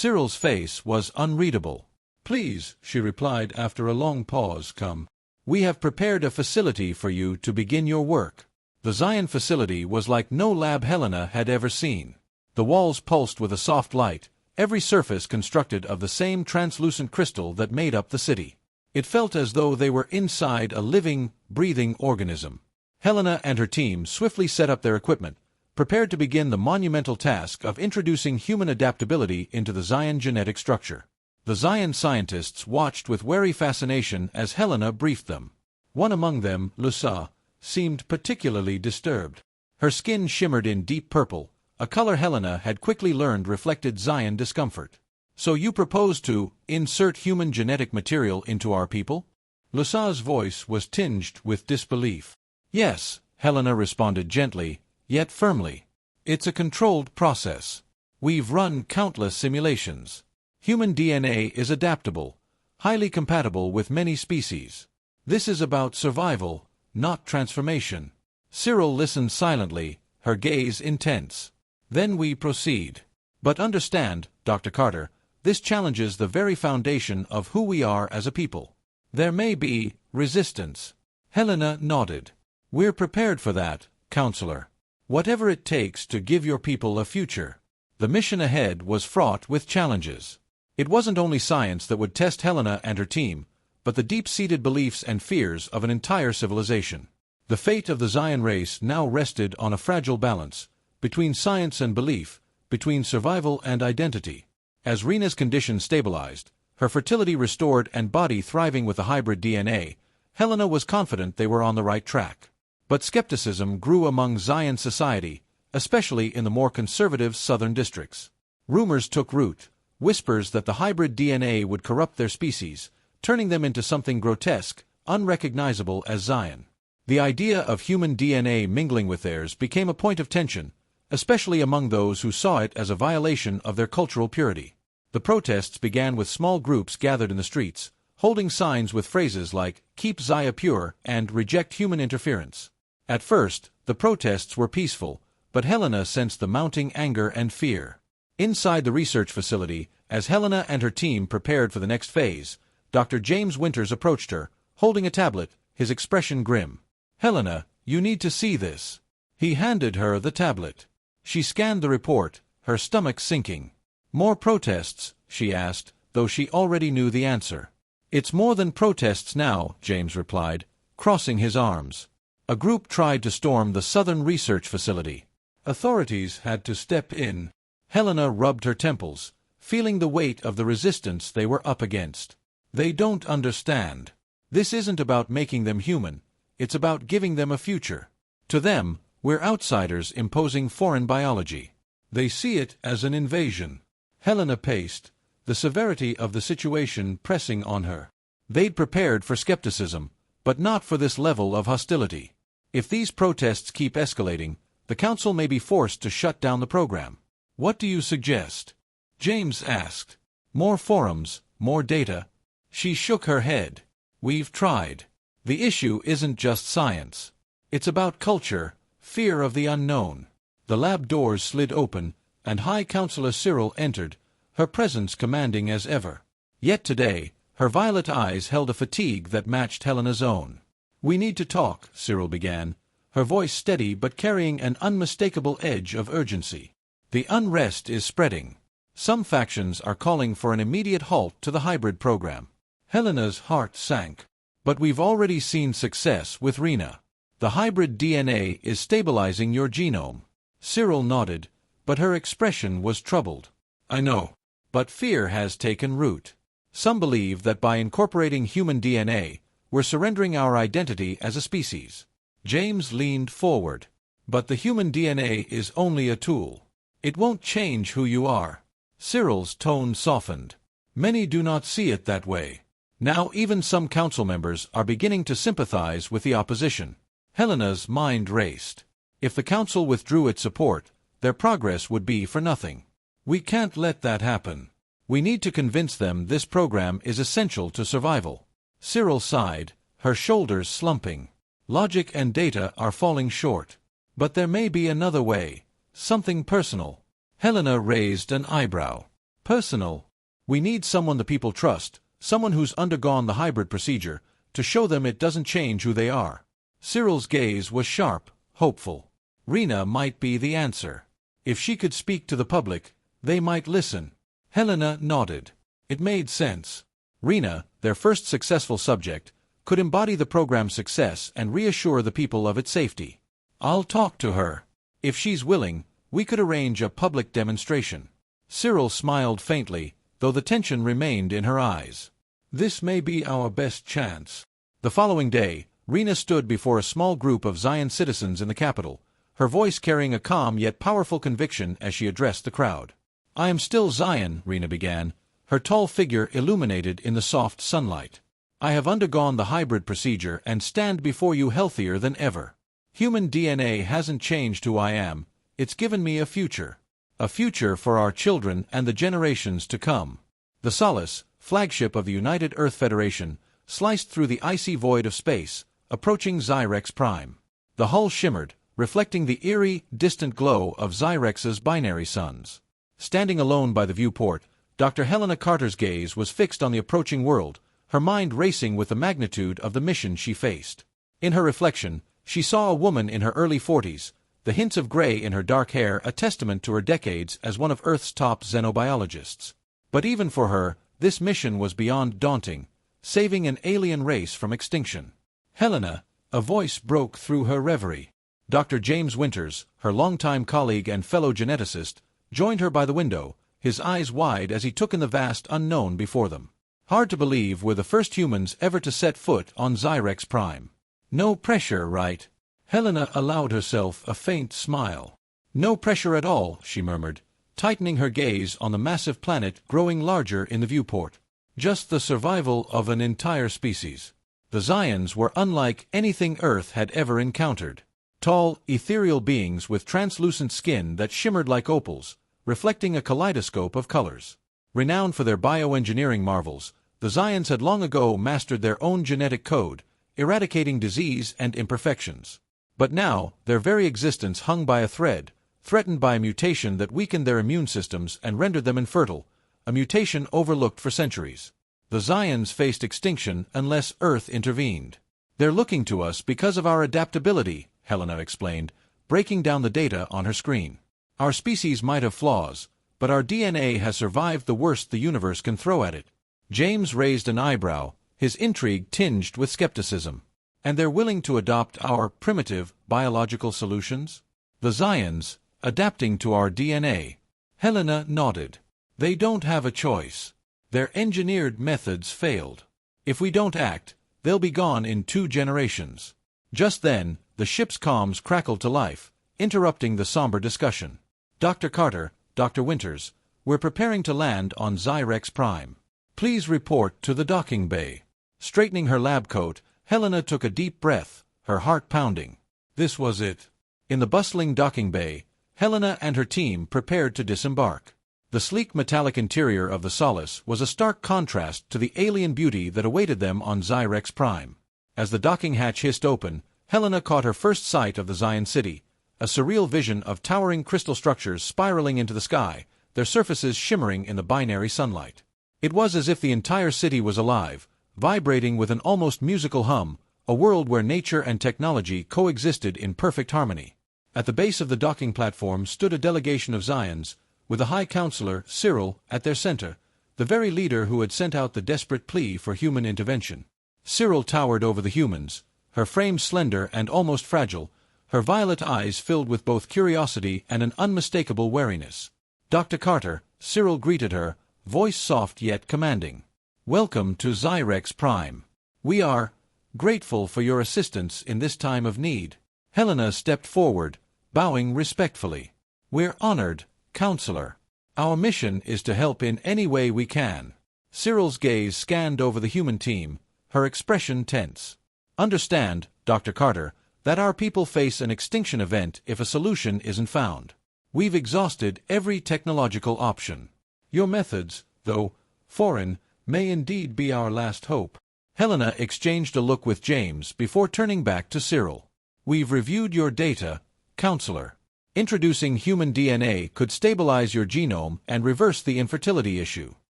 Cyril's face was unreadable. "Please," she replied after a long pause, "come. We have prepared a facility for you to begin your work." The Zion facility was like no lab Helena had ever seen. The walls pulsed with a soft light, every surface constructed of the same translucent crystal that made up the city. It felt as though they were inside a living, breathing organism. Helena and her team swiftly set up their equipment, prepared to begin the monumental task of introducing human adaptability into the Zion genetic structure. The Zion scientists watched with wary fascination as Helena briefed them. One among them, Lusa, seemed particularly disturbed. Her skin shimmered in deep purple, a color Helena had quickly learned reflected Zion discomfort. "So you propose to insert human genetic material into our people?" Lusa's voice was tinged with disbelief. "Yes," Helena responded gently, yet firmly. "It's a controlled process. We've run countless simulations. Human DNA is adaptable, highly compatible with many species. This is about survival, not transformation." Cyril listened silently, her gaze intense. "Then we proceed. But understand, Dr. Carter, this challenges the very foundation of who we are as a people. There may be resistance." Helena nodded. "We're prepared for that, Counselor. Whatever it takes to give your people a future." The mission ahead was fraught with challenges. It wasn't only science that would test Helena and her team, but the deep-seated beliefs and fears of an entire civilization. The fate of the Zion race now rested on a fragile balance, between science and belief, between survival and identity. As Rena's condition stabilized, her fertility restored and body thriving with the hybrid DNA, Helena was confident they were on the right track. But skepticism grew among Zion society, especially in the more conservative southern districts. Rumors took root, whispers that the hybrid DNA would corrupt their species, turning them into something grotesque, unrecognizable as Zion. The idea of human DNA mingling with theirs became a point of tension, especially among those who saw it as a violation of their cultural purity. The protests began with small groups gathered in the streets, holding signs with phrases like "Keep Zia pure" and "Reject human interference." At first, the protests were peaceful, but Helena sensed the mounting anger and fear. Inside the research facility, as Helena and her team prepared for the next phase, Dr. James Winters approached her, holding a tablet, his expression grim. "Helena, you need to see this." He handed her the tablet. She scanned the report, her stomach sinking. "More protests?" she asked, though she already knew the answer. "It's more than protests now," James replied, crossing his arms. "A group tried to storm the Southern Research Facility. Authorities had to step in." Helena rubbed her temples, feeling the weight of the resistance they were up against. "They don't understand. This isn't about making them human, it's about giving them a future. To them, we're outsiders imposing foreign biology. They see it as an invasion." Helena paced, the severity of the situation pressing on her. They'd prepared for skepticism, but not for this level of hostility. If these protests keep escalating, the Council may be forced to shut down the program. "What do you suggest?" James asked. "More forums, more data." She shook her head. "We've tried. The issue isn't just science. It's about culture, fear of the unknown." The lab doors slid open, and High Counselor Cyril entered, her presence commanding as ever. Yet today, her violet eyes held a fatigue that matched Helena's own. "We need to talk," Cyril began, her voice steady but carrying an unmistakable edge of urgency. "The unrest is spreading. Some factions are calling for an immediate halt to the hybrid program." Helena's heart sank. "But we've already seen success with Rena. The hybrid DNA is stabilizing your genome." Cyril nodded, but her expression was troubled. "I know. But fear has taken root. Some believe that by incorporating human DNA, we're surrendering our identity as a species." James leaned forward. "But the human DNA is only a tool. It won't change who you are." Cyril's tone softened. "Many do not see it that way. Now even some council members are beginning to sympathize with the opposition." Helena's mind raced. If the council withdrew its support, their progress would be for nothing. "We can't let that happen. We need to convince them this program is essential to survival." Cyril sighed, her shoulders slumping. "Logic and data are falling short. But there may be another way, something personal." Helena raised an eyebrow. Personal. We need someone the people trust, someone who's undergone the hybrid procedure, to show them it doesn't change who they are. Cyril's gaze was sharp, hopeful. Rena might be the answer. If she could speak to the public, they might listen. Helena nodded. It made sense. Rena, their first successful subject, could embody the program's success and reassure the people of its safety. I'll talk to her. If she's willing, we could arrange a public demonstration. Cyril smiled faintly, though the tension remained in her eyes. This may be our best chance. The following day, Rena stood before a small group of Zion citizens in the capital, her voice carrying a calm yet powerful conviction as she addressed the crowd. I am still Zion, Rena began, her tall figure illuminated in the soft sunlight. I have undergone the hybrid procedure and stand before you healthier than ever. Human DNA hasn't changed who I am, it's given me a future. A future for our children and the generations to come. The Solace, flagship of the United Earth Federation, sliced through the icy void of space, approaching Zyrex Prime. The hull shimmered, reflecting the eerie, distant glow of Zyrex's binary suns. Standing alone by the viewport, Dr. Helena Carter's gaze was fixed on the approaching world, her mind racing with the magnitude of the mission she faced. In her reflection, she saw a woman in her early 40s, the hints of gray in her dark hair a testament to her decades as one of Earth's top xenobiologists. But even for her, this mission was beyond daunting, saving an alien race from extinction. Helena, a voice broke through her reverie. Dr. James Winters, her longtime colleague and fellow geneticist, joined her by the window, his eyes wide as he took in the vast unknown before them. Hard to believe we're the first humans ever to set foot on Zyrex Prime. No pressure, right? Helena allowed herself a faint smile. No pressure at all, she murmured, tightening her gaze on the massive planet growing larger in the viewport. Just the survival of an entire species. The Zions were unlike anything Earth had ever encountered. Tall, ethereal beings with translucent skin that shimmered like opals, reflecting a kaleidoscope of colors. Renowned for their bioengineering marvels, the Zions had long ago mastered their own genetic code, eradicating disease and imperfections. But now, their very existence hung by a thread, threatened by a mutation that weakened their immune systems and rendered them infertile, a mutation overlooked for centuries. The Zions faced extinction unless Earth intervened. They're looking to us because of our adaptability, Helena explained, breaking down the data on her screen. Our species might have flaws, but our DNA has survived the worst the universe can throw at it. James raised an eyebrow, his intrigue tinged with skepticism. And they're willing to adopt our primitive biological solutions? The Zions, adapting to our DNA. Helena nodded. They don't have a choice. Their engineered methods failed. If we don't act, they'll be gone in 2 generations. Just then, the ship's comms crackled to life, interrupting the somber discussion. Dr. Carter, Dr. Winters, we're preparing to land on Zyrex Prime. Please report to the docking bay. Straightening her lab coat, Helena took a deep breath, her heart pounding. This was it. In the bustling docking bay, Helena and her team prepared to disembark. The sleek metallic interior of the Solace was a stark contrast to the alien beauty that awaited them on Zyrex Prime. As the docking hatch hissed open, Helena caught her first sight of the Zion city, a surreal vision of towering crystal structures spiraling into the sky, their surfaces shimmering in the binary sunlight. It was as if the entire city was alive, vibrating with an almost musical hum, a world where nature and technology coexisted in perfect harmony. At the base of the docking platform stood a delegation of Zions, with the High Counselor, Cyril, at their center, the very leader who had sent out the desperate plea for human intervention. Cyril towered over the humans, her frame slender and almost fragile, her violet eyes filled with both curiosity and an unmistakable wariness. Dr. Carter, Cyril greeted her, voice soft yet commanding. Welcome to Zyrex Prime. We are grateful for your assistance in this time of need. Helena stepped forward, bowing respectfully. We're honored, Counselor. Our mission is to help in any way we can. Cyril's gaze scanned over the human team, her expression tense. Understand, Dr. Carter, that our people face an extinction event if a solution isn't found. We've exhausted every technological option. Your methods, though foreign, may indeed be our last hope. Helena exchanged a look with James before turning back to Cyril. We've reviewed your data, Counselor. Introducing human DNA could stabilize your genome and reverse the infertility issue.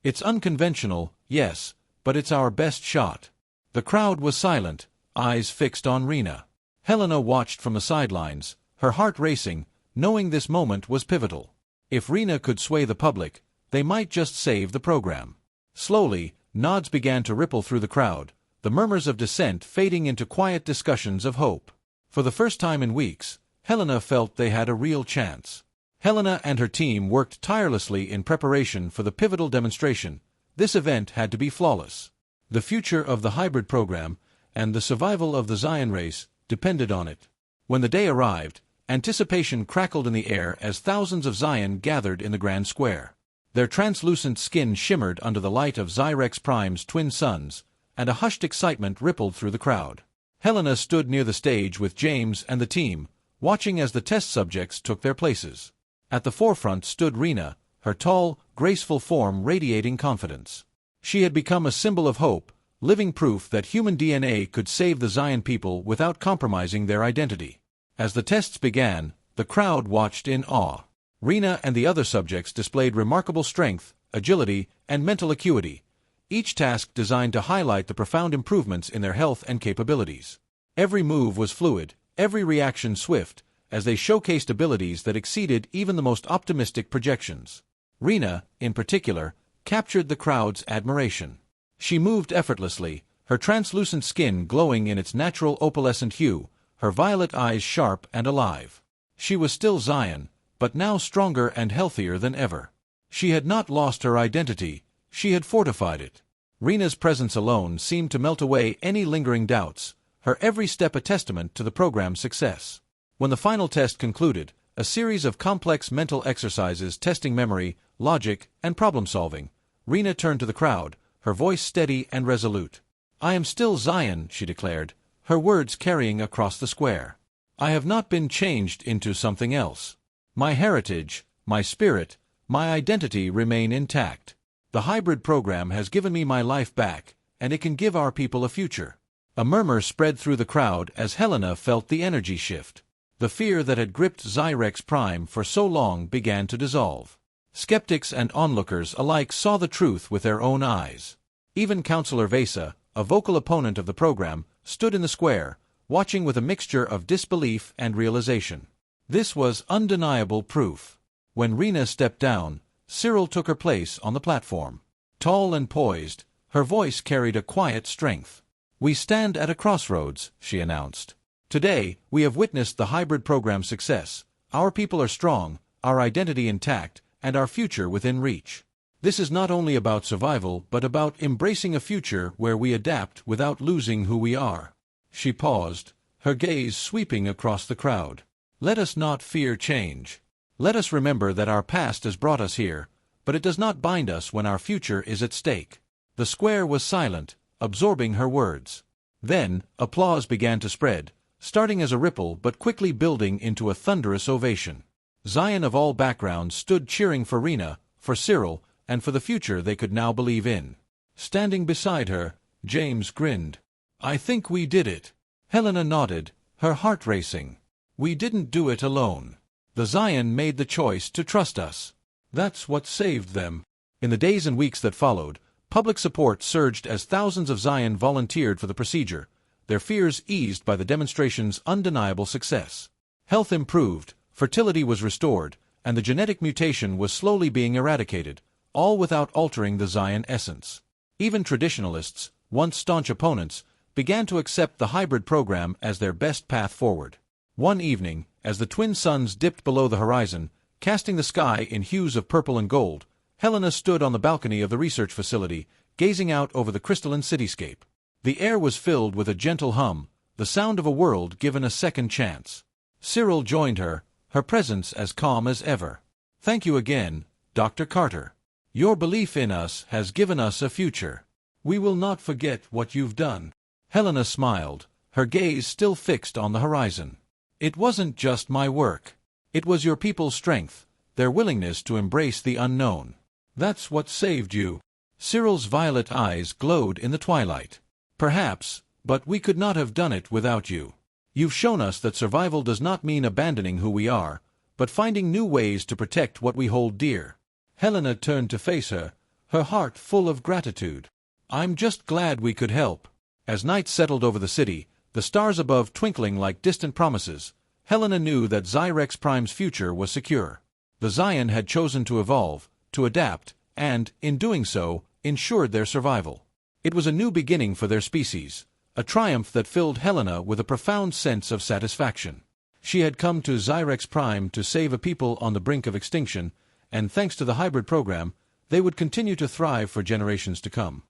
It's unconventional, yes, but it's our best shot. The crowd was silent, eyes fixed on Rena. Helena watched from the sidelines, her heart racing, knowing this moment was pivotal. If Rena could sway the public, they might just save the program. Slowly, nods began to ripple through the crowd, the murmurs of dissent fading into quiet discussions of hope. For the first time in weeks, Helena felt they had a real chance. Helena and her team worked tirelessly in preparation for the pivotal demonstration. This event had to be flawless. The future of the hybrid program, and the survival of the Zion race, depended on it. When the day arrived, anticipation crackled in the air as thousands of Zion gathered in the grand square. Their translucent skin shimmered under the light of Zyrex Prime's twin suns, and a hushed excitement rippled through the crowd. Helena stood near the stage with James and the team, watching as the test subjects took their places. At the forefront stood Rena, her tall, graceful form radiating confidence. She had become a symbol of hope, living proof that human DNA could save the Zion people without compromising their identity. As the tests began, the crowd watched in awe. Rena and the other subjects displayed remarkable strength, agility, and mental acuity, each task designed to highlight the profound improvements in their health and capabilities. Every move was fluid, every reaction swift, as they showcased abilities that exceeded even the most optimistic projections. Rena, in particular, captured the crowd's admiration. She moved effortlessly, her translucent skin glowing in its natural opalescent hue, her violet eyes sharp and alive. She was still Zion, but now stronger and healthier than ever. She had not lost her identity, she had fortified it. Rena's presence alone seemed to melt away any lingering doubts, her every step a testament to the program's success. When the final test concluded, a series of complex mental exercises testing memory, logic, and problem-solving, Rena turned to the crowd, her voice steady and resolute. "I am still Zion," she declared, her words carrying across the square. "I have not been changed into something else. My heritage, my spirit, my identity remain intact. The hybrid program has given me my life back, and it can give our people a future." A murmur spread through the crowd as Helena felt the energy shift. The fear that had gripped Zyrex Prime for so long began to dissolve. Skeptics and onlookers alike saw the truth with their own eyes. Even Councillor Vesa, a vocal opponent of the program, stood in the square, watching with a mixture of disbelief and realization. This was undeniable proof. When Rena stepped down, Cyril took her place on the platform. Tall and poised, her voice carried a quiet strength. "We stand at a crossroads," she announced. "Today, we have witnessed the hybrid program's success. Our people are strong, our identity intact, and our future within reach. This is not only about survival but about embracing a future where we adapt without losing who we are." She paused, her gaze sweeping across the crowd. "Let us not fear change. Let us remember that our past has brought us here, but it does not bind us when our future is at stake." The square was silent, absorbing her words. Then, applause began to spread, starting as a ripple but quickly building into a thunderous ovation. Zion of all backgrounds stood cheering for Rena, for Cyril, and for the future they could now believe in. Standing beside her, James grinned. "I think we did it." Helena nodded, her heart racing. "We didn't do it alone. The Zion made the choice to trust us. That's what saved them." In the days and weeks that followed, public support surged as thousands of Zion volunteered for the procedure, their fears eased by the demonstration's undeniable success. Health improved, fertility was restored, and the genetic mutation was slowly being eradicated, all without altering the Zion essence. Even traditionalists, once staunch opponents, began to accept the hybrid program as their best path forward. One evening, as the twin suns dipped below the horizon, casting the sky in hues of purple and gold, Helena stood on the balcony of the research facility, gazing out over the crystalline cityscape. The air was filled with a gentle hum, the sound of a world given a second chance. Cyril joined her, her presence as calm as ever. "Thank you again, Dr. Carter. Your belief in us has given us a future. We will not forget what you've done." Helena smiled, her gaze still fixed on the horizon. "It wasn't just my work. It was your people's strength, their willingness to embrace the unknown. That's what saved you." Cyril's violet eyes glowed in the twilight. "Perhaps, but we could not have done it without you. You've shown us that survival does not mean abandoning who we are, but finding new ways to protect what we hold dear. Helena turned to face her, her heart full of gratitude. I'm just glad we could help. As night settled over the city, the stars above twinkling like distant promises, Helena knew that Zyrex Prime's future was secure. The Zion had chosen to evolve, to adapt, and, in doing so, ensured their survival. It was a new beginning for their species, a triumph that filled Helena with a profound sense of satisfaction. She had come to Zyrex Prime to save a people on the brink of extinction, and thanks to the hybrid program, they would continue to thrive for generations to come.